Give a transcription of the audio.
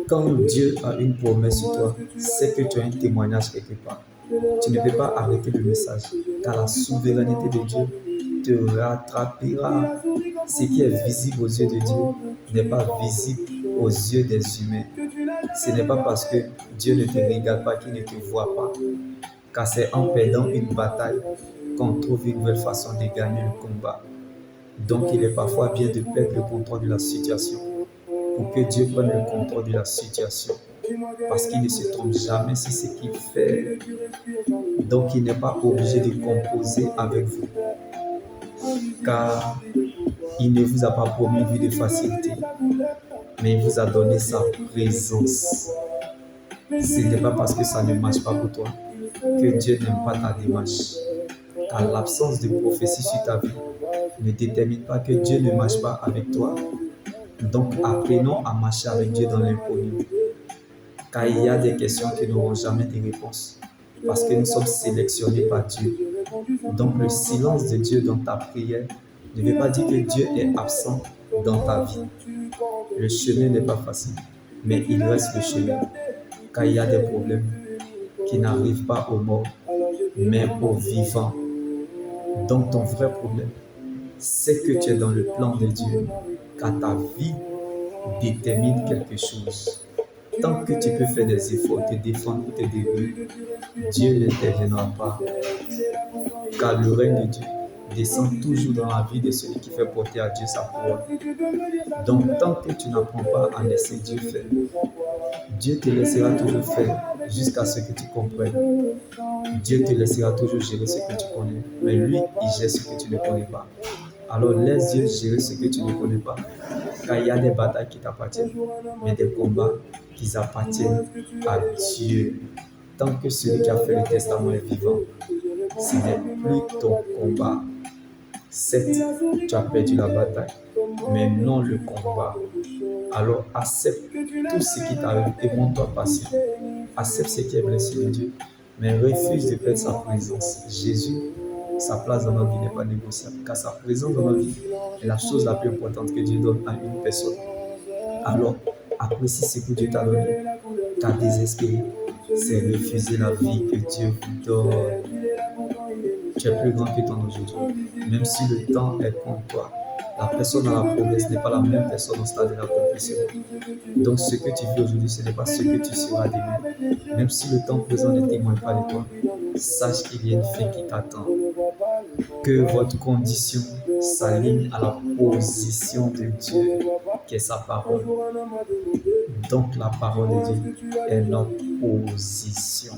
Quand Dieu a une promesse sur toi, c'est que tu as un témoignage quelque part. Tu ne peux pas arrêter le message, car la souveraineté de Dieu te rattrapera. Ce qui est visible aux yeux de Dieu n'est pas visible aux yeux des humains. Ce n'est pas parce que Dieu ne te regarde pas qu'il ne te voit pas, car c'est en perdant une bataille qu'on trouve une nouvelle façon de gagner le combat. Donc il est parfois bien de perdre le contrôle de la situation pour que Dieu prenne le contrôle de la situation. Parce qu'il ne se trompe jamais sur ce qu'il fait. Donc il n'est pas obligé de composer avec vous. Car il ne vous a pas promis une vie de facilité, mais il vous a donné sa présence. Ce n'est pas parce que ça ne marche pas pour toi que Dieu n'aime pas ta démarche. Car l'absence de prophétie sur ta vie ne détermine pas que Dieu ne marche pas avec toi. Donc apprenons à marcher avec Dieu dans l'inconnu. Car il y a des questions qui n'auront jamais de réponse. Parce que nous sommes sélectionnés par Dieu. Donc le silence de Dieu dans ta prière ne veut pas dire que Dieu est absent dans ta vie. Le chemin n'est pas facile, mais il reste le chemin. Car il y a des problèmes qui n'arrivent pas aux morts, mais aux vivants. Donc ton vrai problème, c'est que tu es dans le plan de Dieu, car ta vie détermine quelque chose. Tant que tu peux faire des efforts, te défendre ou te débrouiller, Dieu n'interviendra pas. Car le règne de Dieu descend toujours dans la vie de celui qui fait porter à Dieu sa parole. Donc tant que tu n'apprends pas à laisser Dieu faire, Dieu te laissera toujours faire jusqu'à ce que tu comprennes. Dieu te laissera toujours gérer ce que tu connais, mais lui, il gère ce que tu ne connais pas. Alors laisse Dieu gérer ce que tu ne connais pas, car il y a des batailles qui t'appartiennent, mais des combats qui appartiennent à Dieu. Tant que celui qui a fait le testament est vivant, ce n'est plus ton combat. Certes, tu as perdu la bataille, mais non le combat. Alors accepte tout ce qui t'arrive et montre-toi patient. Accepte ce qui est blessé de Dieu, mais refuse de perdre sa présence. Jésus, sa place dans notre vie n'est pas négociable, car sa présence dans notre vie est la chose la plus importante que Dieu donne à une personne. Alors, apprécie ce que Dieu t'a donné, car désespérer, c'est refuser la vie que Dieu vous donne. Tu es plus grand que ton aujourd'hui, même si le temps est contre toi. La personne à la promesse n'est pas la même personne au stade de l'accomplissement. Donc ce que tu vis aujourd'hui, ce n'est pas ce que tu seras demain. Même si le temps présent ne témoigne pas de toi, sache qu'il y a une fin qui t'attend. Que votre condition s'aligne à la position de Dieu, qui est sa parole. Donc la parole de Dieu est notre position.